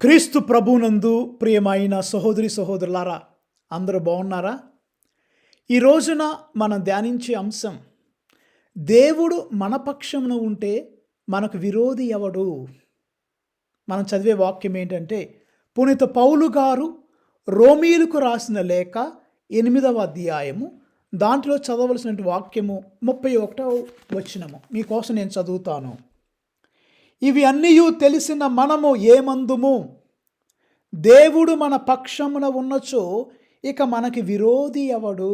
క్రీస్తు ప్రభునందు ప్రియమైన సహోదరి సహోదరులారా, అందరూ బాగున్నారా? ఈ రోజున మనం ధ్యానించే అంశం, దేవుడు మన పక్షమున ఉంటే మనకు విరోధి ఎవడు? మనం చదివే వాక్యం ఏంటంటే, పునీత పౌలు గారు రోమీయులకు రాసిన లేఖ 8వ అధ్యాయము, దాంట్లో చదవలసిన వాక్యము 31వ వచనము మీకోసం నేను చదువుతాను. ఇవి అన్నీయు తెలిసిన మనము ఏమందుము? దేవుడు మన పక్షమున ఉన్నచో ఇక మనకి విరోధి ఎవడు?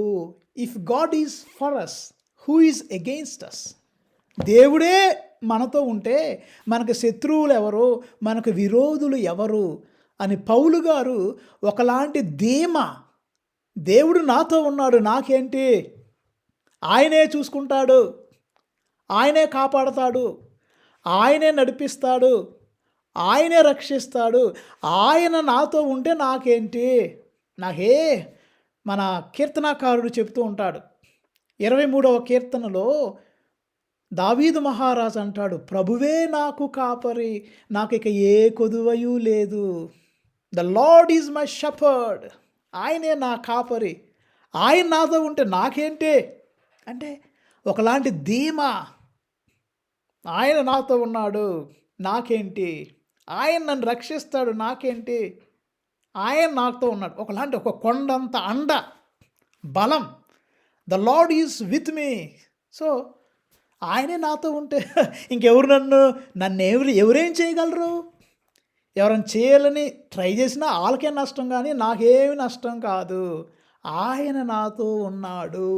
If God is for us, who is against us? దేవుడే మనతో ఉంటే మనకు శత్రువులు ఎవరు, మనకు విరోధులు ఎవరు అని పౌలు గారు ఒకలాంటి ధీమా, దేవుడు నాతో ఉన్నాడు, నాకేంటి, ఆయనే చూసుకుంటాడు, ఆయనే కాపాడతాడు, ఆయనే నడిపిస్తాడు, ఆయనే రక్షిస్తాడు, ఆయన నాతో ఉంటే నాకేంటి, నాకే మన కీర్తనాకారుడు చెప్తూ ఉంటాడు. 23వ కీర్తనలో దావీదు మహారాజు అంటాడు, ప్రభువే నాకు కాపరి, నాకు ఇక ఏ కొదువయు లేదు. The Lord is my shepherd, ఆయనే నా కాపరి, ఆయన నాతో ఉంటే నాకేంటి అంటే ఒకలాంటి ధీమా, ఆయన నాతో ఉన్నాడు, నాకేంటి, ఆయన నన్ను రక్షిస్తాడు, నాకేంటి, ఆయన నాతో ఉన్నాడు, ఒకలాంటి ఒక కొండంత అండ బలం. The Lord is with me. So ఆయనే నాతో ఉంటే ఇంకెవరు నన్ను ఎవరేం చేయగలరు? ఎవరైనా చేయాలని ట్రై చేసినా వాళ్ళకే నష్టం, కానీ నాకేమి నష్టం కాదు, ఆయన నాతో ఉన్నాడు.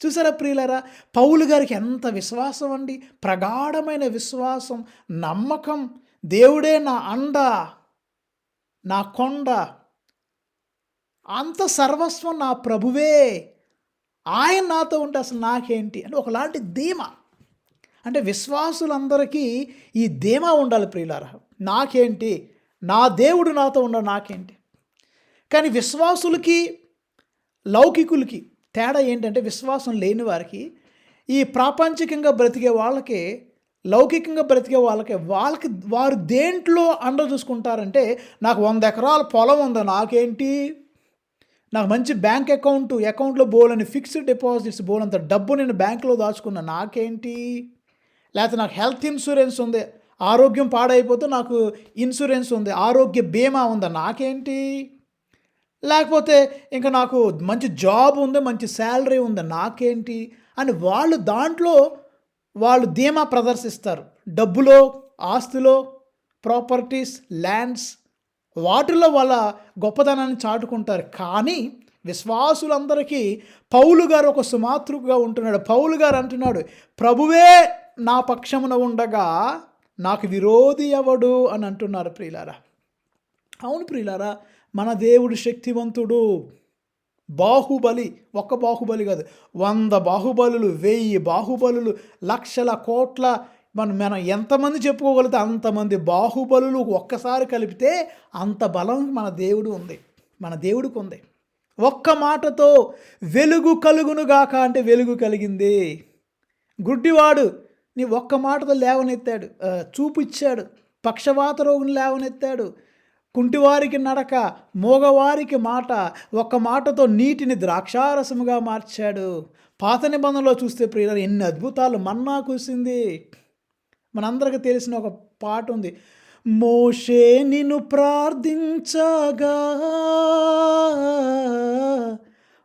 చూసారా ప్రియులారా, పౌలు గారికి ఎంత విశ్వాసం అండి, ప్రగాఢమైన విశ్వాసం, నమ్మకం. దేవుడే నా అండ, నా కొండ, అంత సర్వస్వం నా ప్రభువే, ఆయన నాతో ఉంటే అసలు నాకేంటి అంటే ఒకలాంటి ధీమా. అంటే విశ్వాసులందరికీ ఈ ధీమా ఉండాలి ప్రియులారా. నాకేంటి, నా దేవుడు నాతో ఉన్నాడు, నాకేంటి. కానీ విశ్వాసులకి లౌకికులకి తేడా ఏంటంటే, విశ్వాసం లేని వారికి, ఈ ప్రాపంచికంగా బ్రతికే వాళ్ళకి, లౌకికంగా బ్రతికే వాళ్ళకి వారు దేంట్లో అండ చూసుకుంటారంటే, నాకు 100 ఎకరాల పొలం ఉంది, నాకేంటి, నాకు మంచి బ్యాంక్ అకౌంట్లో బోలని ఫిక్స్డ్ డిపాజిట్స్ బోలంత డబ్బు నేను బ్యాంకులో దాచుకున్నా, నాకేంటి, లేకపోతే నాకు హెల్త్ ఇన్సూరెన్స్ ఉంది, ఆరోగ్యం పాడైపోతే నాకు ఇన్సూరెన్స్ ఉంది, ఆరోగ్య బీమా ఉందా, నాకేంటి, లేకపోతే ఇంకా నాకు మంచి జాబ్ ఉంది, మంచి శాలరీ ఉంది, నాకేంటి అని వాళ్ళు దాంట్లో వాళ్ళు ధీమా ప్రదర్శిస్తారు. డబ్బులో, ఆస్తిలో, ప్రాపర్టీస్, ల్యాండ్స్, వాటిలో వాళ్ళ గొప్పతనాన్ని చాటుకుంటారు. కానీ విశ్వాసులందరికీ పౌలు గారు ఒక సుమాతృగా ఉంటున్నాడు. పౌలు గారు అంటున్నాడు, ప్రభువే నా పక్షమున ఉండగా నాకు విరోధి ఎవడు అని అంటున్నారు ప్రియులారా. అవును ప్రియులారా, మన దేవుడు శక్తివంతుడు. బాహుబలి, ఒక్క బాహుబలి కాదు, 100 బాహుబలులు, 1000 బాహుబలులు, లక్షల కోట్ల, మనం ఎంతమంది చెప్పుకోగలిగితే అంతమంది బాహుబలులు ఒక్కసారి కలిపితే అంత బలం మన దేవుడు ఉంది, మన దేవుడికి ఉంది. ఒక్క మాటతో వెలుగు కలుగునుగాక అంటే వెలుగు కలిగింది. గుడ్డివాడు నీ ఒక్క మాటతో లేవనెత్తాడు, చూపు ఇచ్చాడు. పక్షవాత రోగిని లేవనెత్తాడు. కుంటివారికి నడక, మోగవారికి మాట, ఒక్క మాటతో నీటిని ద్రాక్షారసముగా మార్చాడు. పాత నిబంధనలో చూస్తే ప్రియులారా, ఎన్ని అద్భుతాలు, మన్నా కురిసింది. మనందరికీ తెలిసిన ఒక పాట ఉంది, మోషే నిన్ను ప్రార్థించగా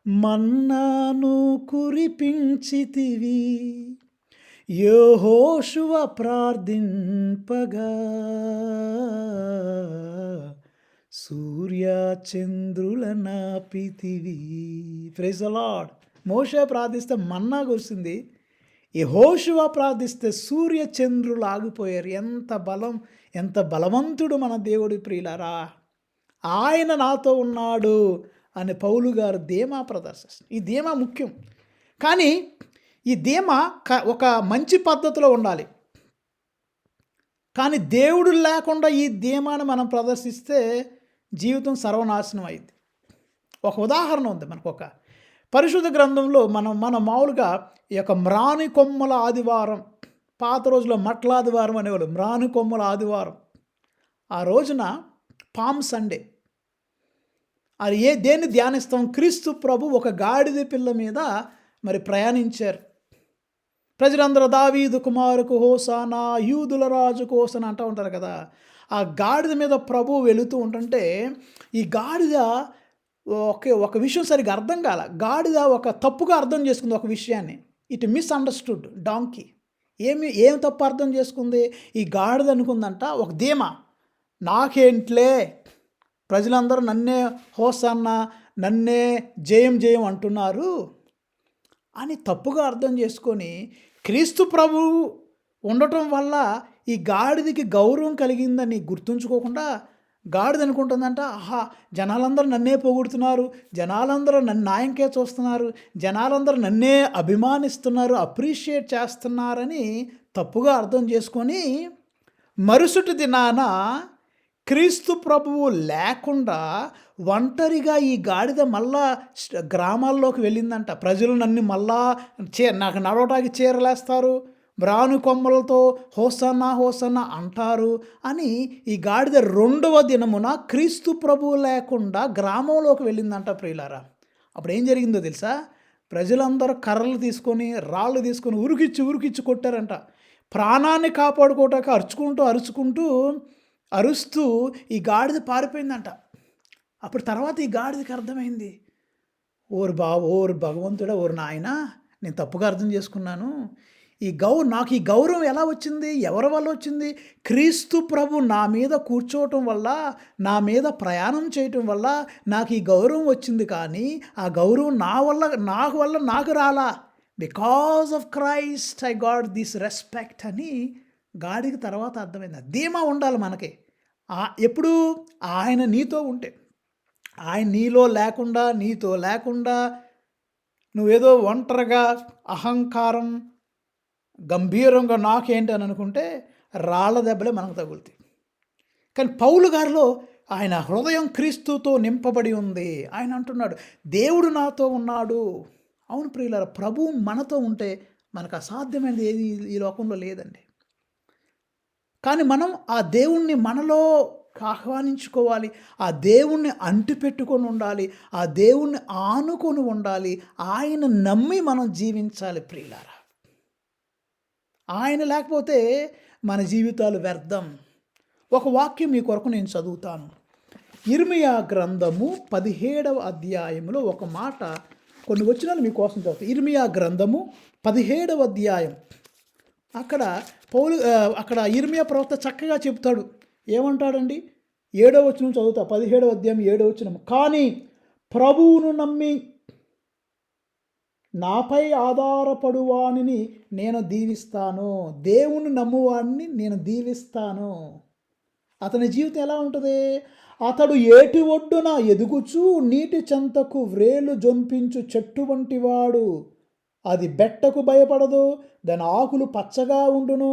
మన్నాను కురిపించితివి, యెహోషువ ప్రార్థింపగా సూర్య చంద్రుల నాపితివి. Praise the Lord. మోషే ప్రార్థిస్తే మన్నా కురిసింది, యెహోషువ ప్రార్థిస్తే సూర్య చంద్రులు ఆగిపోయారు. ఎంత బలం, ఎంత బలవంతుడు మన దేవుడి ప్రియులారా. ఆయన నాతో ఉన్నాడు అని పౌలు గారు ధీమా ప్రదర్శిస్తారు. ఈ ధీమా ముఖ్యం, కానీ ఈ ధీమా ఒక మంచి పద్ధతిలో ఉండాలి. కానీ దేవుడు లేకుండా ఈ ధీమాను మనం ప్రదర్శిస్తే జీవితం సర్వనాశనం అయింది. ఒక ఉదాహరణ ఉంది మనకు. ఒక పరిశుద్ధ గ్రంథంలో మనం మామూలుగా ఈ యొక్క మ్రాని కొమ్మల ఆదివారం, పాత రోజుల్లో మట్ల ఆదివారం అనేవాళ్ళు, మ్రాని కొమ్మల ఆదివారం, ఆ రోజున పామ్ సండే. అది దేన్ని ధ్యానిస్తాం? క్రీస్తు ప్రభు ఒక గాడిద పిల్ల మీద మరి ప్రయాణించారు. ప్రజలందరూ దావీదు కుమారుకు హోసానా, యూదుల రాజుకు హోసానా అంటూ ఉంటారు కదా. ఆ గాడిద మీద ప్రభు వెళుతూ ఉంటుంటే ఈ గాడిద ఒక విషయం సరిగ్గా అర్థం కాల. గాడిద ఒక తప్పుగా అర్థం చేసుకుంది ఒక విషయాన్ని. It misunderstood donkey. ఏం తప్పు అర్థం చేసుకుంది? ఈ గాడిద అనుకుందంట ఒక ధీమా, నాకేంట్లే, ప్రజలందరూ నన్నే హోసన్నా, నన్నే జయం జయం అంటున్నారు అని తప్పుగా అర్థం చేసుకొని, క్రీస్తు ప్రభువు ఉండటం వల్ల ఈ గాడిదకి గౌరవం కలిగిందని గుర్తుంచుకోకుండా గాడిద అనుకుంటుందంట, ఆహా, జనాలందరూ నన్నే పొగుడుతున్నారు, జనాలందరూ నన్ను నాయంకే చూస్తున్నారు, జనాలందరూ నన్నే అభిమానిస్తున్నారు, అప్రిషియేట్ చేస్తున్నారని తప్పుగా అర్థం చేసుకొని మరుసటి దినాన క్రీస్తు ప్రభువు లేకుండా ఒంటరిగా ఈ గాడిద మళ్ళా గ్రామాల్లోకి వెళ్ళిందంట. ప్రజలు నన్ను మళ్ళా నాకు నడవటానికి చీరలేస్తారు, బ్రాను కొమ్మలతో హోసన్నా హోసన్నా అంటారు అని ఈ గాడిద రెండవ దినమున క్రీస్తు ప్రభువు లేకుండా గ్రామంలోకి వెళ్ళిందంట ప్రియులారా. అప్పుడు ఏం జరిగిందో తెలుసా? ప్రజలందరూ కర్రలు తీసుకొని, రాళ్ళు తీసుకొని ఉరికిచ్చి కొట్టారంట. ప్రాణాన్ని కాపాడుకోవటానికి అరుస్తూ ఈ గాడిద పారిపోయిందంట. అప్పుడు తర్వాత ఈ గాడిదకి అర్థమైంది, ఓరు భగవంతుడా, ఓరు నాయనా, నేను తప్పుగా అర్థం చేసుకున్నాను. నాకు ఈ గౌరవం ఎలా వచ్చింది? ఎవరి వల్ల వచ్చింది? క్రీస్తు ప్రభు నా మీద కూర్చోవటం వల్ల, నా మీద ప్రయాణం చేయటం వల్ల నాకు ఈ గౌరవం వచ్చింది. కానీ ఆ గౌరవం నాకు రాలా. Because of Christ I got this respect అని గాడికి తర్వాత అర్థమైంది. ధీమా ఉండాలి మనకి. ఎప్పుడు? ఆయన నీతో ఉంటే. ఆయన నీతో లేకుండా నువ్వేదో ఒంటరిగా అహంకారం గంభీరంగా నాకేంటి అని అనుకుంటే రాళ్ళ దెబ్బలే మనకు తగులుతాయి. కానీ పౌలు గారిలో ఆయన హృదయం క్రీస్తుతో నింపబడి ఉంది. ఆయన అంటున్నాడు, దేవుడు నాతో ఉన్నాడు. అవును ప్రియులారా, ప్రభువు మనతో ఉంటే మనకు అసాధ్యమైనది ఏది ఈ లోకంలో లేదండి. కానీ మనం ఆ దేవుణ్ణి మనలో ఆహ్వానించుకోవాలి, ఆ దేవుణ్ణి అంటిపెట్టుకొని ఉండాలి, ఆ దేవుణ్ణి ఆనుకొని ఉండాలి, ఆయన నమ్మి మనం జీవించాలి ప్రియులారా. ఆయన లేకపోతే మన జీవితాలు వ్యర్థం. ఒక వాక్యం మీ కొరకు నేను చదువుతాను. ఇర్మియా గ్రంథము 17వ అధ్యాయంలో ఒక మాట, కొన్ని వచనాలు మీకోసం చదువుతాను. ఇర్మియా గ్రంథము 17వ అధ్యాయం. అక్కడ ఇర్మియా ప్రవక్త చక్కగా చెప్తాడు. ఏమంటాడండి? 7వ వచనం చదువుతా. 17వ అధ్యాయం 7వ వచనం. కానీ ప్రభువును నమ్మి నాపై ఆధారపడువానిని నేను దీవిస్తాను. దేవుని నమ్మువాడిని నేను దీవిస్తాను. అతని జీవితం ఎలా ఉంటుంది? అతడు ఏటి ఒడ్డున ఎదుగుచూ నీటి చెంతకు వ్రేలు జొంపించు చెట్టు వంటివాడు. అది బెట్టకు భయపడదు, దాని ఆకులు పచ్చగా ఉండును,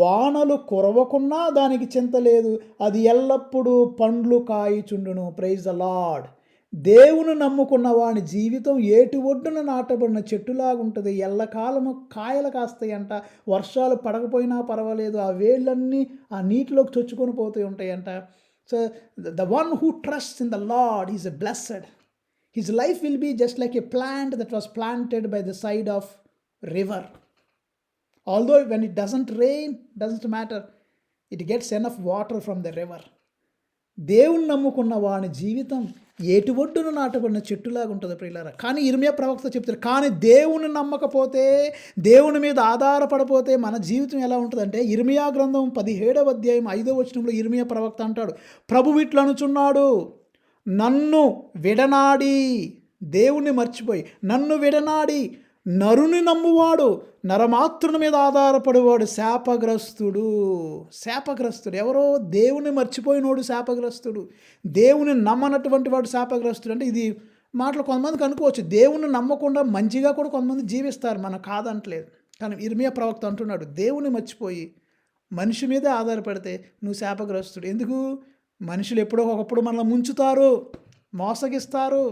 వానలు కురవకున్నా దానికి చింత లేదు, అది ఎల్లప్పుడూ పండ్లు కాయిచుండును. Praise the lord. దేవుని నమ్ముకున్న వాని జీవితం ఏటి ఒడ్డున నాటబడిన చెట్టులాగుంటుంది. ఎల్లకాలము కాయలు కాస్తాయంట. వర్షాలు పడకపోయినా పర్వాలేదు, ఆ వేళ్ళన్నీ ఆ నీటిలోకి చొచ్చుకొని పోతూ ఉంటాయంట. So the one who trust in the Lord is a blessed. His life will be just like a plant that was planted by the side of river. Although when it doesn't rain, doesn't matter, it gets enough water from the river. దేవుని నమ్ముకున్న వాని జీవితం ఏటి ఒడ్డున నాటబడిన చెట్టులాగా ఉంటుంది ప్రియులారా. కానీ ఇర్మియా ప్రవక్త చెప్తారు, కానీ దేవుని నమ్మకపోతే, దేవుని మీద ఆధారపడపోతే మన జీవితం ఎలా ఉంటుందంటే, ఇర్మియా గ్రంథం 17వ అధ్యాయం 5వ వచనంలో ఇర్మియా ప్రవక్త అంటాడు, ప్రభువు ఇట్లా అనుచున్నాడు, నన్ను విడనాడి, దేవుణ్ణి మర్చిపోయి నన్ను విడనాడి నరుని నమ్మువాడు, నరమాతృని మీద ఆధారపడేవాడు శాపగ్రస్తుడు. ఎవరో? దేవుని మర్చిపోయినోడు శాపగ్రస్తుడు. దేవుని నమ్మనటువంటి వాడు శాపగ్రస్తుడు. అంటే ఇది మాటలు కొంతమందికి అనుకోవచ్చు. దేవుని నమ్మకుండా మంచిగా కూడా కొంతమంది జీవిస్తారు, మనం కాదంటలేదు. కానీ ఇర్మియా ప్రవక్త అంటున్నాడు, దేవుని మర్చిపోయి మనిషి మీదే ఆధారపడితే నువ్వు శాపగ్రస్తుడు. ఎందుకు? మనుషులు ఎప్పుడో ఒకప్పుడు మనల్ని ముంచుతారు, మోసగిస్తారు,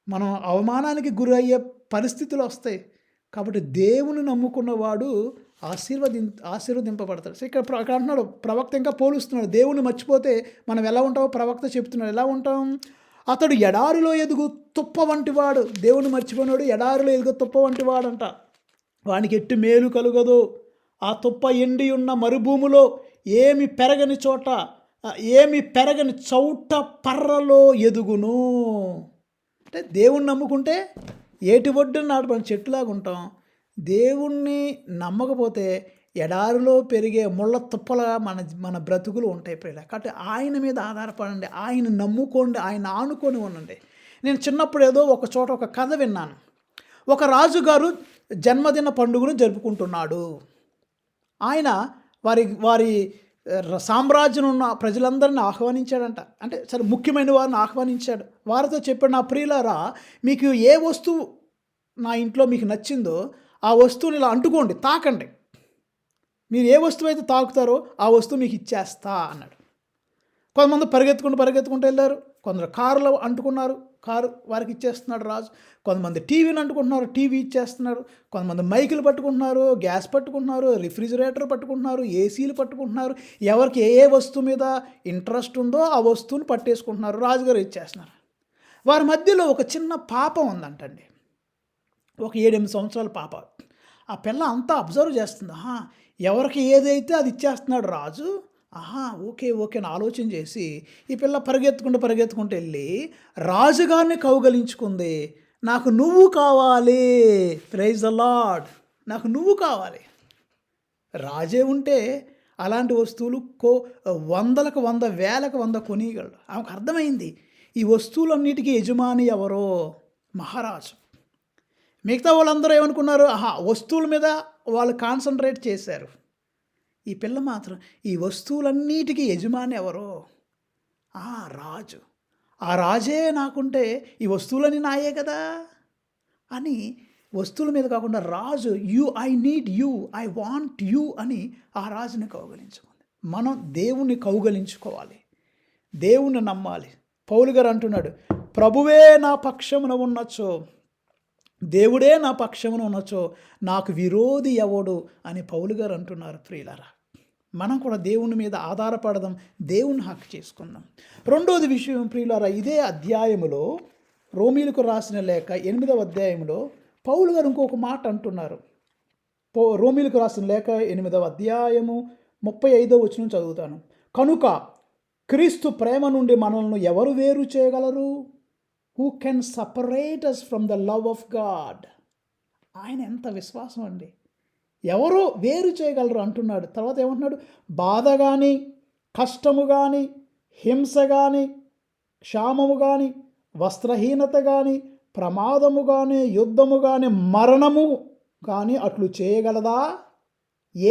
మనం అవమానానికి గురి అయ్యే పరిస్థితులు వస్తాయి. కాబట్టి దేవుని నమ్ముకున్నవాడు ఆశీర్వదింపబడతాడు. సో ఇక్కడ అంటున్నాడు, ప్రవక్త ఇంకా పోలుస్తున్నాడు. దేవుణ్ణి మర్చిపోతే మనం ఎలా ఉంటామో ప్రవక్త చెప్తున్నాడు. ఎలా ఉంటాం? అతడు ఎడారిలో ఎదుగు తుప్ప వంటివాడు. దేవుని మర్చిపోయినాడు ఎడారిలో ఎదుగు తుప్ప వంటివాడంట. వానికి ఎట్టి మేలు కలుగదు. ఆ తుప్ప ఎండి ఉన్న మరుభూమిలో ఏమి పెరగని చోట, ఏమి పెరగని చౌట పర్రలో ఎదుగును. అంటే దేవుణ్ణి నమ్ముకుంటే ఏటి ఒడ్డున నాటబడిన చెట్టులాగా ఉంటాం. దేవుణ్ణి నమ్మకపోతే ఎడారిలో పెరిగే ముళ్ళ తుప్పలుగా మన బ్రతుకులు ఉంటాయి ప్రియులారా. కాబట్టి ఆయన మీద ఆధారపడండి, ఆయన నమ్ముకోండి, ఆయన ఆనుకొని ఉండండి. నేను చిన్నప్పుడు ఏదో ఒక చోట ఒక కథ విన్నాను. ఒక రాజుగారు జన్మదిన పండుగను జరుపుకుంటున్నాడు. ఆయన వారి సామ్రాజ్యం ఉన్న ప్రజలందరిని ఆహ్వానించాడంట. అంటే సరే, ముఖ్యమైన వారిని ఆహ్వానించాడు. వారితో చెప్పాడు, నా ప్రియులారా, మీకు ఏ వస్తువు నా ఇంట్లో మీకు నచ్చిందో ఆ వస్తువుని ఇలా అంటుకోండి, తాకండి. మీరు ఏ వస్తువు అయితే తాకుతారో ఆ వస్తువు మీకు ఇచ్చేస్తా అన్నాడు. కొంతమంది పరిగెత్తుకుంటూ వెళ్ళారు. కొందరు కారులో అంటుకున్నారు, కారు వారికి ఇచ్చేస్తున్నాడు రాజు. కొంతమంది టీవీని అంటుకుంటున్నారు, టీవీ ఇచ్చేస్తున్నారు. కొంతమంది మైకులు పట్టుకుంటున్నారు, గ్యాస్ పట్టుకుంటున్నారు, రిఫ్రిజిరేటర్ పట్టుకుంటున్నారు, ఏసీలు పట్టుకుంటున్నారు. ఎవరికి ఏ వస్తువు మీద ఇంట్రెస్ట్ ఉందో ఆ వస్తువుని పట్టేసుకుంటున్నారు, రాజుగారు ఇచ్చేస్తున్నారు. వారి మధ్యలో ఒక చిన్న పాప ఉందంటండి, ఒక 7-8 సంవత్సరాల పాప. ఆ పిల్ల అంతా అబ్జర్వ్ చేస్తుంది. ఎవరికి ఏదైతే అది ఇచ్చేస్తున్నాడు రాజు. ఓకే అని ఆలోచన చేసి ఈ పిల్ల పరిగెత్తుకుంటూ వెళ్ళి రాజుగారిని కౌగలించుకుంది. నాకు నువ్వు కావాలి, ప్రైజ్ ద లార్డ్, నాకు నువ్వు కావాలి. రాజే ఉంటే అలాంటి వస్తువులు వందలకు 100, వేలకు 100 కొనియగలడు. ఆమెకు అర్థమైంది, ఈ వస్తువులన్నిటికీ యజమాని ఎవరో? మహారాజు. మిగతా వాళ్ళందరూ ఏమనుకున్నారు? వస్తువుల మీద వాళ్ళు కాన్సన్ట్రేట్ చేశారు. ఈ పిల్ల మాత్రం ఈ వస్తువులన్నిటికీ యజమాని ఎవరో? రాజు. ఆ రాజే నాకుంటే ఈ వస్తువులన్నీ నాయే కదా అని వస్తువుల మీద కాకుండా రాజు, I need you, I want you అని ఆ రాజుని కౌగలించుకుంది. మనం దేవుణ్ణి కౌగలించుకోవాలి, దేవుణ్ణి నమ్మాలి. పౌలు గారు అంటున్నాడు, ప్రభువే నా పక్షమున ఉన్నచో, దేవుడే నా పక్షమున ఉన్నచో నాకు విరోధి ఎవడు అని పౌలు గారు అంటున్నారు. ప్రియులారా, మనం కూడా దేవుని మీద ఆధారపడదాం, దేవుని హక్కు చేసుకుందాం. రెండోది విషయం ప్రియులారా, ఇదే అధ్యాయములో, రోమీలకు రాసిన లేఖ 8వ అధ్యాయంలో పౌలు గారు ఇంకొక మాట అంటున్నారు. రోమీలకు రాసిన లేఖ 8వ అధ్యాయము 35వ వచనం చదువుతాను. కనుక క్రీస్తు ప్రేమ నుండి మనల్ని ఎవరు వేరు చేయగలరు? Who can separate us from the love of God. ఆయన ఎంత విశ్వాసం అండి, ఎవరో వేరు చేయగలరు అంటున్నాడు. తర్వాత ఏమంటున్నాడు? బాధ కానీ, కష్టము కానీ, హింస కానీ, క్షామము కానీ, వస్త్రహీనత కానీ, ప్రమాదము కానీ, యుద్ధము కానీ, మరణము కానీ అట్లు చేయగలదా?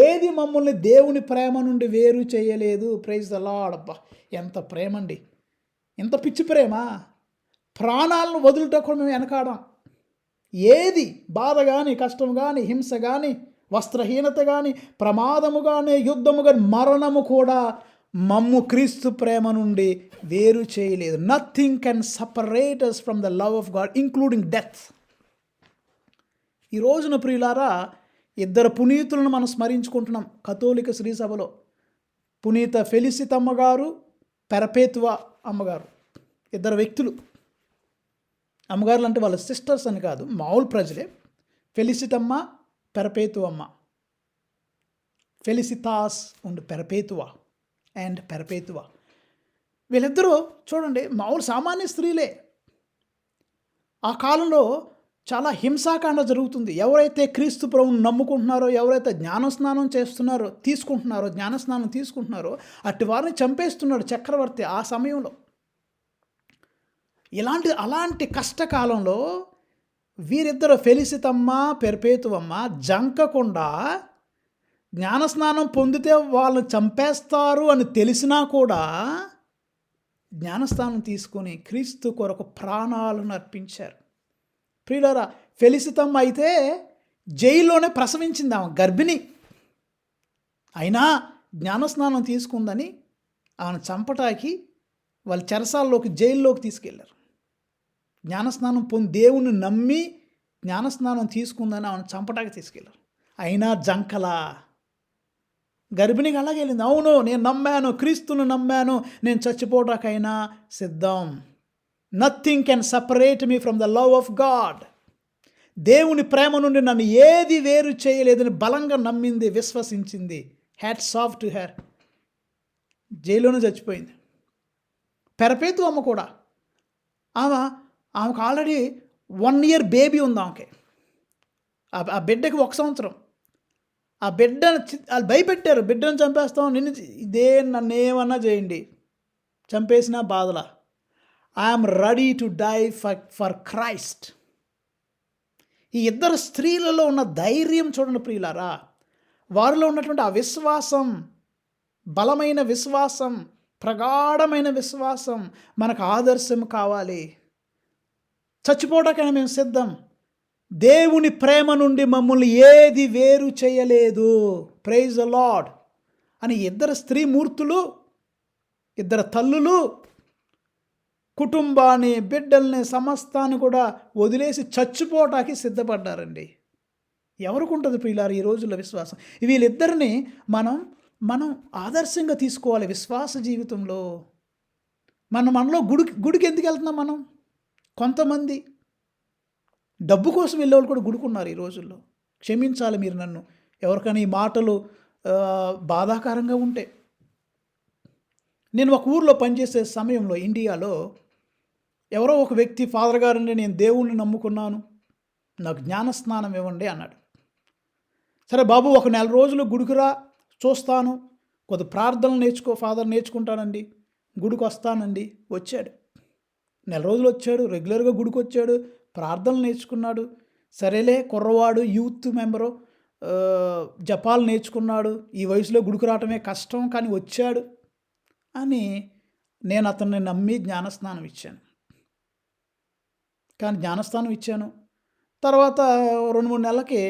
ఏది మమ్మల్ని దేవుని ప్రేమ నుండి వేరు చేయలేదు. Praise the Lord. అబ్బా, ఎంత ప్రేమ అండి, ఎంత పిచ్చి ప్రేమ! ప్రాణాలను వదులుటకు మేము వెనకాడం. ఏది బాధ కానీ, కష్టం కానీ, హింస కానీ, వస్త్రహీనత కానీ, ప్రమాదము కానీ, యుద్ధము కానీ, మరణము కూడా మమ్ము క్రీస్తు ప్రేమ నుండి వేరు చేయలేదు. Nothing can separate us from the love of God, including death. ఈ రోజున ప్రియులారా, 2 పునీతులను మనం స్మరించుకుంటున్నాం కథోలిక శ్రీసభలో. పునీత ఫెలిసితమ్మ గారు, పెరపేతువా అమ్మగారు. 2 వ్యక్తులు. అమ్మగారులు అంటే వాళ్ళ సిస్టర్స్ అని కాదు, మామూలు ప్రజలే. ఫెలిసితమ్మ, పెరపేతువమ్మ. ఫెలిసితాస్ అండ్ పెరపేతువా అండ్ పెరపేతువా. వీళ్ళిద్దరూ చూడండి, మామూలు సామాన్య స్త్రీలే. ఆ కాలంలో చాలా హింసాకాండ జరుగుతుంది. ఎవరైతే క్రీస్తు ప్రభువును నమ్ముకుంటున్నారో, ఎవరైతే జ్ఞానస్నానం తీసుకుంటున్నారో అట్టి వారిని చంపేస్తున్నాడు చక్రవర్తి ఆ సమయంలో. అలాంటి కష్టకాలంలో వీరిద్దరు ఫెలిసితమ్మ, పెరపేతువమ్మ జంకకుండా, జ్ఞానస్నానం పొందితే వాళ్ళని చంపేస్తారు అని తెలిసినా కూడా జ్ఞానస్నానం తీసుకొని క్రీస్తు కొరకు ప్రాణాలను అర్పించారు. ప్రియులారా, ఫెలిసితమ్మ అయితే జైల్లోనే ప్రసవించింది, ఆమె గర్భిణి. అయినా జ్ఞానస్నానం తీసుకుందని ఆమెను చంపటానికి వాళ్ళు చెరసాల్లోకి, జైల్లోకి తీసుకెళ్లారు. జ్ఞానస్నానం దేవుణ్ణి నమ్మి జ్ఞానస్నానం తీసుకుందని ఆమెను చంపటానికి తీసుకెళ్లారు. అయినా జంకలా. గర్భిణికి అలాగే వెళ్ళింది. అవును, నేను నమ్మాను, క్రీస్తును నమ్మాను, నేను చచ్చిపోవటాకైనా సిద్ధం. Nothing can separate me from the love of God. దేవుని ప్రేమ నుండి నన్ను ఏది వేరు చేయలేదని బలంగా నమ్మింది, విశ్వసించింది. Hats off to her. జైల్లోనే చచ్చిపోయింది. పెరపేతు అమ్మ కూడా, ఆమెకు ఆల్రెడీ 1 year బేబీ ఉంది ఆమెకి. ఆ బిడ్డకి 1 సంవత్సరం. ఆ బిడ్డను వాళ్ళు భయపెట్టారు, బిడ్డను చంపేస్తాం, ఇదే నన్ను ఏమన్నా చేయండి, చంపేసిన బాధలా. I'm ready to die for Christ. ఈ ఇద్దరు స్త్రీలలో ఉన్న ధైర్యం చూడండి ప్రియులారా. వారిలో ఉన్నటువంటి ఆ విశ్వాసం, బలమైన విశ్వాసం, ప్రగాఢమైన విశ్వాసం మనకు ఆదర్శం కావాలి. చచ్చిపోవడానికైనా మేము సిద్ధం. దేవుని ప్రేమ నుండి మమ్మల్ని ఏది వేరు చేయలేదు. ప్రైజ్ ద లార్డ్ అని ఇద్దరు స్త్రీమూర్తులు, ఇద్దరు తల్లులు కుటుంబాన్ని, బిడ్డల్ని, సమస్తాన్ని కూడా వదిలేసి చచ్చిపోవటానికి సిద్ధపడ్డారండి. ఎవరికి ఉంటుంది ప్రియులారు ఈ రోజుల్లో విశ్వాసం? వీళ్ళిద్దరిని మనం ఆదర్శంగా తీసుకోవాలి విశ్వాస జీవితంలో. మనలో గుడికి ఎందుకు వెళ్తున్నాం మనం? కొంతమంది డబ్బు కోసం వెళ్ళేవాళ్ళు కూడా గుడుకున్నారు ఈ రోజుల్లో. క్షమించాలి మీరు నన్ను, ఎవరికైనా ఈ మాటలు బాధాకరంగా ఉంటే. నేను ఒక ఊర్లో పనిచేసే సమయంలో ఇండియాలో ఎవరో ఒక వ్యక్తి, ఫాదర్ గారండి నేను దేవుణ్ణి నమ్ముకున్నాను, నాకు జ్ఞానస్నానం ఇవ్వండి అన్నాడు. సరే బాబు, ఒక 1 రోజులు గుడికిరా, చూస్తాను, కొద్ది ప్రార్థనలు నేర్చుకో. ఫాదర్ నేర్చుకుంటానండి, గుడికి వస్తానండి. వచ్చాడు, 1 రోజులు వచ్చాడు, రెగ్యులర్గా గుడికి వచ్చాడు, ప్రార్థనలు నేర్చుకున్నాడు. సరేలే, కుర్రవాడు, యూత్ మెంబరు, జపాలు నేర్చుకున్నాడు, ఈ వయసులో గుడికి రావటమే కష్టం, కానీ వచ్చాడు అని నేను అతన్ని నమ్మి జ్ఞానస్నానం ఇచ్చాను. కానీ జ్ఞానస్నానం ఇచ్చాను తర్వాత 2-3 నెలలకి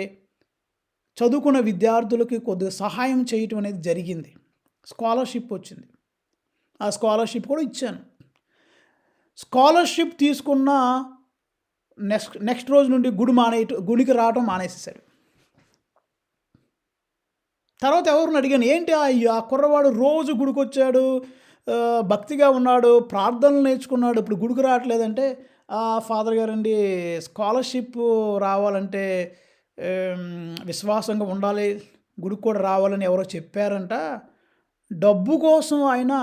చదువుకున్న విద్యార్థులకి కొద్దిగా సహాయం చేయటం అనేది జరిగింది. స్కాలర్షిప్ వచ్చింది, ఆ స్కాలర్షిప్ కూడా ఇచ్చాను. స్కాలర్షిప్ తీసుకున్న నెక్స్ట్ రోజు నుండి గుడికి రావటం మానేసేసాడు. తర్వాత ఎవరిని అడిగాను, ఏంటి ఆ కుర్రవాడు రోజు గుడికి వచ్చాడు, భక్తిగా ఉన్నాడు, ప్రార్థనలు నేర్చుకున్నాడు, ఇప్పుడు గుడికి రావట్లేదంటే, ఫాదర్ గారండి స్కాలర్షిప్ రావాలంటే విశ్వాసంగా ఉండాలి, గుడికి కూడా రావాలని ఎవరో చెప్పారంట. డబ్బు కోసం ఆయన,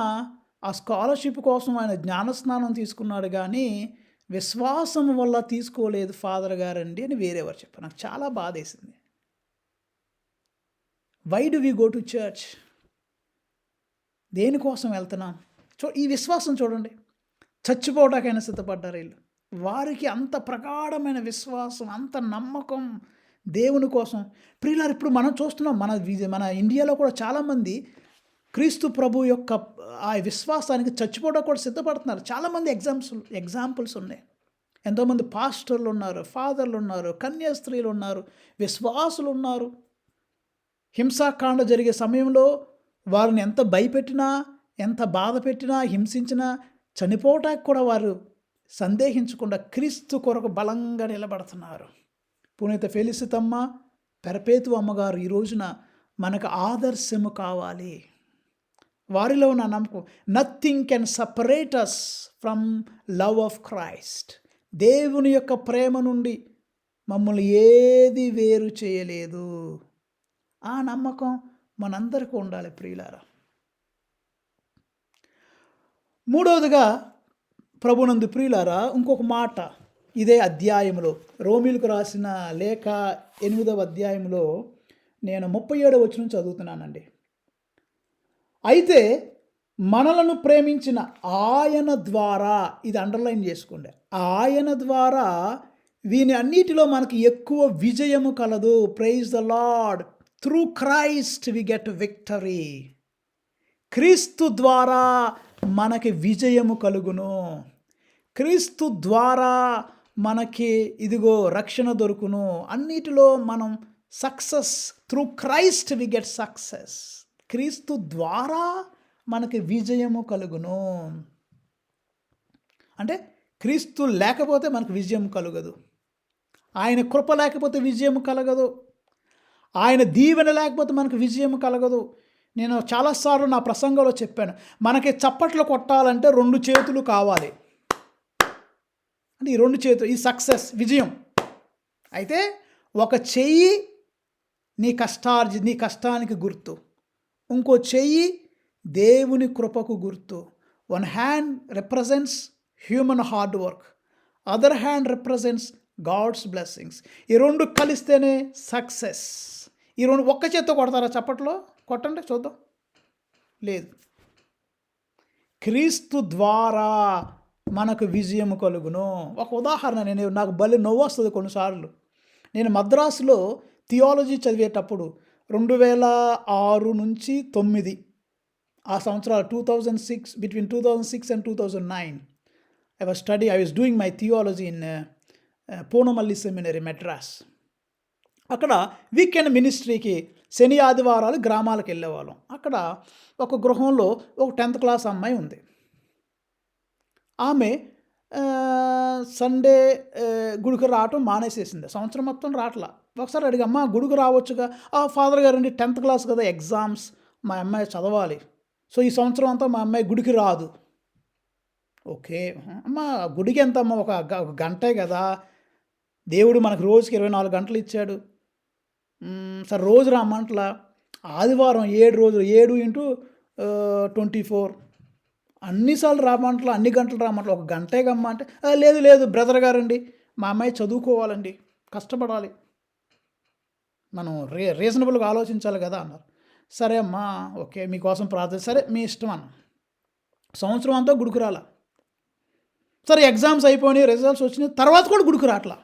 ఆ స్కాలర్షిప్ కోసం ఆయన జ్ఞానస్నానం తీసుకున్నాడు, కానీ విశ్వాసం వల్ల తీసుకోలేదు ఫాదర్ గారండి అని వేరేవారు చెప్పారు. నాకు చాలా బాధేసింది. Why do we go to church? దేనికోసం వెళ్తున్నాం? ఈ విశ్వాసం చూడండి, చచ్చిపోవటాకైనా సిద్ధపడ్డారు వీళ్ళు. వారికి అంత ప్రగాఢమైన విశ్వాసం, అంత నమ్మకం దేవుని కోసం. ప్రియులారు, ఇప్పుడు మనం చూస్తున్నాం మన ఇండియాలో కూడా చాలామంది క్రీస్తు ప్రభు యొక్క ఆ విశ్వాసానికి చచ్చిపోవడం కూడా సిద్ధపడుతున్నారు. చాలామంది ఎగ్జాంపుల్స్ ఉన్నాయి. ఎంతోమంది పాస్టర్లు ఉన్నారు, ఫాదర్లు ఉన్నారు, కన్యాస్త్రీలు ఉన్నారు, విశ్వాసులు ఉన్నారు. హింసాకాండ జరిగే సమయంలో వారిని ఎంత భయపెట్టినా, ఎంత బాధ పెట్టినా, హింసించినా చనిపోవటానికి కూడా వారు సందేహించకుండా క్రీస్తు కొరకు బలంగా నిలబడుతున్నారు. పునీత ఫెలిసితమ్మ, పెరపేతు అమ్మగారు ఈ రోజున మనకు ఆదర్శము కావాలి. వారిలో ఉన్న నమ్మకం, nothing can separate us from love of Christ. దేవుని యొక్క ప్రేమ నుండి మమ్మల్ని ఏది వేరు చేయలేదు. ఆ నమ్మకం మనందరికీ ఉండాలి ప్రియులారా. మూడవదిగా ప్రభునందు ప్రియులారా, ఇంకొక మాట ఇదే అధ్యాయంలో, రోమీలకు రాసిన లేఖ 8వ అధ్యాయంలో నేను 37వ వచనం చదువుతున్నానండి. అయితే మనలను ప్రేమించిన ఆయన ద్వారా, ఇది అండర్లైన్ చేసుకోండి, ఆయన ద్వారా వీని అన్నిటిలో మనకి ఎక్కువ విజయము కలదు. Praise the Lord. Through Christ we get victory. క్రీస్తు ద్వారా మనకి విజయము కలుగును. క్రీస్తు ద్వారా మనకి ఇదిగో రక్షణ దొరుకును. అన్నిటిలో మనం success. Through Christ we get success. క్రీస్తు ద్వారా మనకి విజయము కలుగును. అంటే క్రీస్తు లేకపోతే మనకు విజయం కలగదు. ఆయన కృప లేకపోతే విజయం కలగదు. ఆయన దీవెన లేకపోతే మనకు విజయం కలగదు. నేను చాలాసార్లు నా ప్రసంగంలో చెప్పాను. మనకి చప్పట్లు కొట్టాలంటే 2 చేతులు కావాలి. అంటే ఈ 2 చేతులు ఈ సక్సెస్ విజయం. అయితే ఒక చెయ్యి నీ కష్టానికి గుర్తు. ఇంకో చెయ్యి దేవుని కృపకు గుర్తు. One hand represents human hard work, other hand represents God's blessings. ఈ 2 కలిస్తేనే సక్సెస్. ఈ 2 ఒక్క చేత్తో కొడతారా చప్పట్లో? కొట్టండి చూద్దాం. లేదు. క్రీస్తు ద్వారా మనకు విజయం కలుగును. ఒక ఉదాహరణ, నాకు భలే నవ్వు వస్తుంది కొన్నిసార్లు. నేను మద్రాసులో థియాలజీ చదివేటప్పుడు 2006 నుంచి 2009 ఆ సంవత్సరాలు 2006, between 2006 and 2009 I was doing my theology in Poonamallee seminary, Madras. అక్కడ వీకెండ్ మినిస్ట్రీకి శని ఆదివారాలు గ్రామాలకు వెళ్ళేవాళ్ళం. అక్కడ ఒక గృహంలో ఒక 10th క్లాస్ అమ్మాయి ఉంది. ఆమె సండే గుడికి రావటం మానేసేసింది. సంవత్సరం మొత్తం రావట్లా. ఒకసారి అడిగా, అమ్మ గుడికి రావచ్చుగా. ఫాదర్ గారండి 10th క్లాస్ కదా, ఎగ్జామ్స్, మా అమ్మాయి చదవాలి. సో ఈ సంవత్సరం అంతా మా అమ్మాయి గుడికి రాదు. ఓకే అమ్మ, గుడికి ఎంత అమ్మ, ఒక గంటే కదా, దేవుడు మనకు రోజుకి 24 గంటలు ఇచ్చాడు. సరే రోజు రమ్మంటలా, ఆదివారం 7 రోజులు 7 into 24 అన్నిసార్లు రామంటలా, అన్ని గంటలు రామంటలా, ఒక గంటే గమ్మ అంటే, లేదు లేదు బ్రదర్ గారండి, మా అమ్మాయి చదువుకోవాలండి, కష్టపడాలి, మనం రీజనబుల్గా ఆలోచించాలి కదా అన్నారు. సరే అమ్మా, ఓకే మీకోసం ప్రార్థన, సరే మీ ఇష్టం అన్న. సంవత్సరం అంతా గుడికి రాలా. సరే ఎగ్జామ్స్ అయిపోయినాయి, రిజల్ట్స్ వచ్చినాయి, తర్వాత కూడా గుడికి రావట్లా.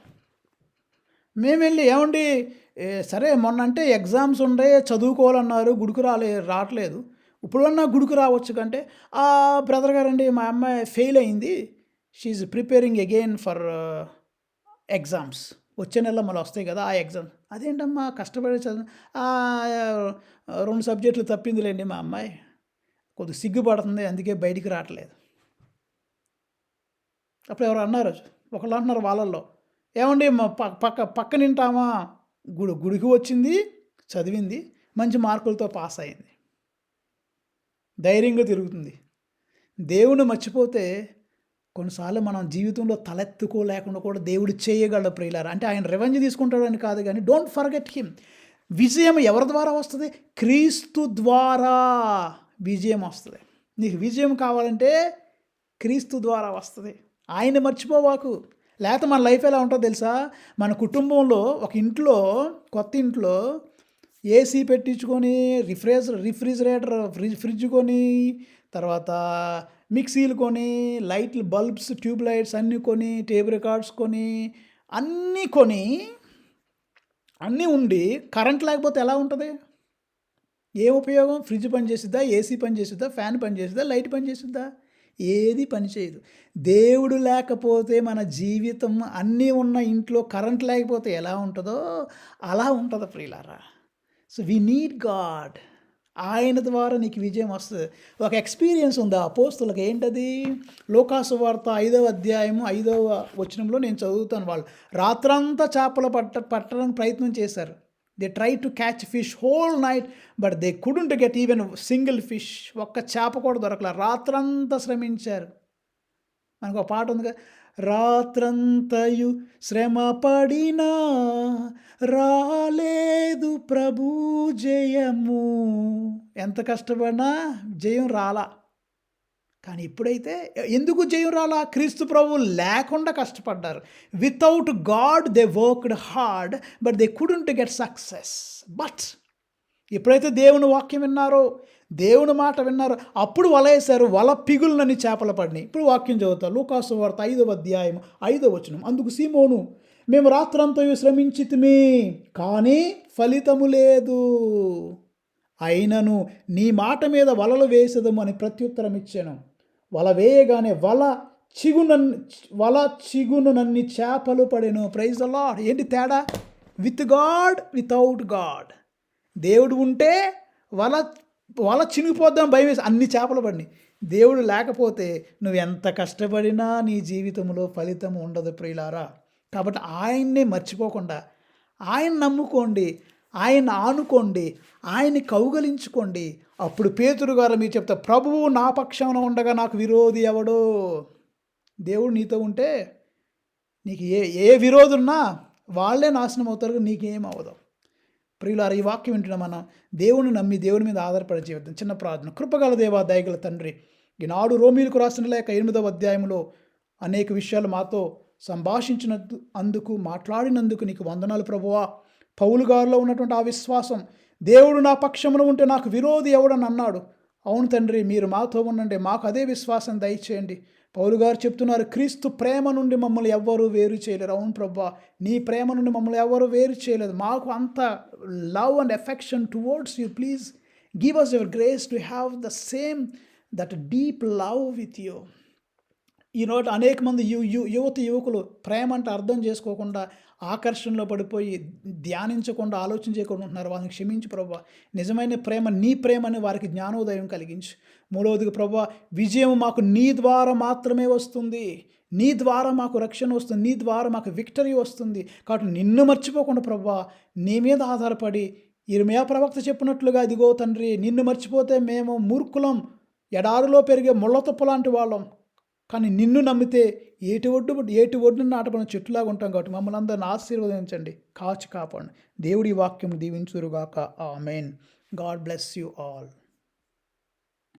మేము వెళ్ళి, ఏమండి సరే మొన్న అంటే ఎగ్జామ్స్ ఉండే చదువుకోవాలన్నారు, గుడికి రావట్లేదు, ఇప్పుడన్నా గుడికి రావచ్చు కంటే, బ్రదర్ గారండి మా అమ్మాయి ఫెయిల్ అయింది, she's preparing again for exams, వచ్చే నెలలో మళ్ళీ వస్తాయి కదా ఆ ఎగ్జామ్స్. అదేంటమ్మా కష్టపడి చదువు, 2 సబ్జెక్టులు తప్పిందిలేండి మా అమ్మాయి, కొద్దిగా సిగ్గుపడుతుంది అందుకే బయటికి రావట్లేదు. అప్పుడు ఎవరు అన్నారు, ఒకళ్ళు అంటున్నారు వాళ్ళల్లో, ఏమండి మా పక్కన వింటామా, గుడికి వచ్చింది, చదివింది, మంచి మార్కులతో పాస్ అయింది, ధైర్యంగా తిరుగుతుంది. దేవుని మర్చిపోతే కొన్నిసార్లు మనం జీవితంలో తలెత్తుకోలేకుండా కూడా దేవుడు చేయగలడు ప్రియులారా. అంటే ఆయన రెవెన్యూ తీసుకుంటాడని కాదు, కానీ డోంట్ ఫర్గెట్ హిమ్. విజయం ఎవరి ద్వారా వస్తుంది? క్రీస్తు ద్వారా విజయం వస్తుంది. నీకు విజయం కావాలంటే క్రీస్తు ద్వారా వస్తుంది. ఆయన మర్చిపోవాకు. లేకపోతే మన లైఫ్ ఎలా ఉంటుందో తెలుసా? మన కుటుంబంలో ఒక ఇంట్లో, కొత్త ఇంట్లో ఏసీ పెట్టించుకొని, రిఫ్రిజిరేటర్ ఫ్రిడ్జ్ కొని, తర్వాత మిక్సీలు కొని, లైట్లు బల్బ్స్ ట్యూబ్ లైట్స్ అన్నీ కొని, టేబుల్ రికార్డ్స్ కొని, అన్నీ ఉండి కరెంట్ లేకపోతే ఎలా ఉంటుంది? ఏ ఉపయోగం? ఫ్రిడ్జ్ పని చేసిద్దా, ఏసీ పని చేసిద్దా, ఫ్యాన్ పని చేసిద్దా, లైట్ పని చేసిద్దా? ఏది పని చేయదు. దేవుడు లేకపోతే మన జీవితం, అన్నీ ఉన్న ఇంట్లో కరెంట్ లేకపోతే ఎలా ఉంటుందో అలా ఉంటుంది ప్రియులారా. So we need God. ఆయన ద్వారా నీకు విజయం వస్తుంది. ఒక ఎక్స్పీరియన్స్ ఉంది అపోస్తలులకు. ఏంటది? లూకాసు వార్త 5వ అధ్యాయము 5వ వచనంలో నేను చదువుతాను. వాళ్ళు రాత్రంతా చేపలు పట్టడానికి ప్రయత్నం చేశారు. They try to catch fish whole night, but they couldn't get even single fish. ఒక్క చేప కూడా దొరకల. రాత్రంతా శ్రమించారు. మనకు ఒక పాట ఉంది కదా, రాత్రంతయు శ్రమ పడినా రాలేదు ప్రభు జయము. ఎంత కష్టపడినా జయం రాలా. కానీ ఇప్పుడైతే ఎందుకు జయం రాలా? క్రీస్తు ప్రభు లేకుండా కష్టపడ్డారు. Without God they worked hard, but they couldn't get success. But ఎప్పుడైతే దేవుని వాక్యం విన్నారో, దేవుని మాట విన్నారో, అప్పుడు వల వేశారు. వల పిగులనని చేపలు పడినాయి. ఇప్పుడు వాక్యం చదువుతారు. లూకాసు వార్త 5వ అధ్యాయం 5వ వచనం. అందుకు సీమోను, మేము రాత్రంతయు శ్రమించితిమి, కానీ ఫలితము లేదు, అయినను నీ మాట మీద వలలు వేసేదము అని ప్రత్యుత్తరం ఇచ్చాను. వల వేయగానే వల చిగునునన్ని చేపలు పడెను. Praise the lord. ఏంటి తేడా? With God, without God. దేవుడు ఉంటే వల చినిగిపోద్దాం భయం వేసి అన్ని చేపలు పడినాయి. దేవుడు లేకపోతే నువ్వు ఎంత కష్టపడినా నీ జీవితంలో ఫలితం ఉండదు ప్రియులారా. కాబట్టి ఆయన్నే మర్చిపోకుండా ఆయన నమ్ముకోండి. ఆయన ఆనుకోండి, ఆయన్ని కౌగలించుకోండి. అప్పుడు పేతురు గారు మీరు చెప్తారు, ప్రభువు నా పక్షాన ఉండగా నాకు విరోధి ఎవడో. దేవుడు నీతో ఉంటే నీకు ఏ విరోధున్నా వాళ్ళే నాశనం అవుతారు, నీకేం అవ్వదు. ప్రియులారా, ఈ వాక్యం వింటున్న మనం దేవుని నమ్మి దేవుని మీద ఆధారపడి జీవితం. చిన్న ప్రార్థన. కృపగల దేవా, దయగల తండ్రి, ఈనాడు రోమీలకు రాసిన లేఖ 8వ అధ్యాయంలో అనేక విషయాలు మాతో అందుకు మాట్లాడినందుకు నీకు వందనాలు ప్రభువా. పౌలు గారిలో ఉన్నటువంటి ఆ విశ్వాసం, దేవుడు నా పక్షమున ఉంటే నాకు విరోధి ఎవడని అన్నాడు. అవును తండ్రి, మీరు మాతో ఉండండి, మాకు అదే విశ్వాసం దయచేయండి. పౌలు గారు చెప్తున్నారు, క్రీస్తు ప్రేమ నుండి మమ్మల్ని ఎవ్వరూ వేరు చేయలేరు. అవును ప్రభువా, నీ ప్రేమ నుండి మమ్మల్ని ఎవరు వేరు చేయలేదు. మాకు అంత love and affection towards you. Please give us your grace to have the same that deep love with you. ఈనాడు అనేక మంది యువకులు ప్రేమ అంటే అర్థం చేసుకోకుండా, ఆకర్షణలో పడిపోయి, ధ్యానించకుండా, ఆలోచన చేయకుండా ఉంటున్నారు. వాళ్ళని క్షమించు ప్రభువా. నిజమైన ప్రేమ నీ ప్రేమని వారికి జ్ఞానోదయం కలిగించు. మూడవదిగా ప్రభువా, విజయం మాకు నీ ద్వారా మాత్రమే వస్తుంది. నీ ద్వారా మాకు రక్షణ వస్తుంది, నీ ద్వారా మాకు విక్టరీ వస్తుంది. కాబట్టి నిన్ను మర్చిపోకుండా ప్రభువా, నీ మీద ఆధారపడి, ఇర్మీయా ప్రవక్త చెప్పినట్లుగా, ఇదిగో తండ్రి, నిన్ను మర్చిపోతే మేము మూర్ఖులం, ఎడారిలో పెరిగే ముళ్ళతుప్ప లాంటి వాళ్ళం. కానీ నిన్ను నమ్మితే ఏటి ఒడ్డున నాటబడిన చెట్టులాగా ఉంటాం. కాబట్టి మమ్మల్ని అందరిని ఆశీర్వదించండి, కాచి కాపాడండి. దేవుడి వాక్యం దీవించురుగాక. ఆమేన్. God bless you all.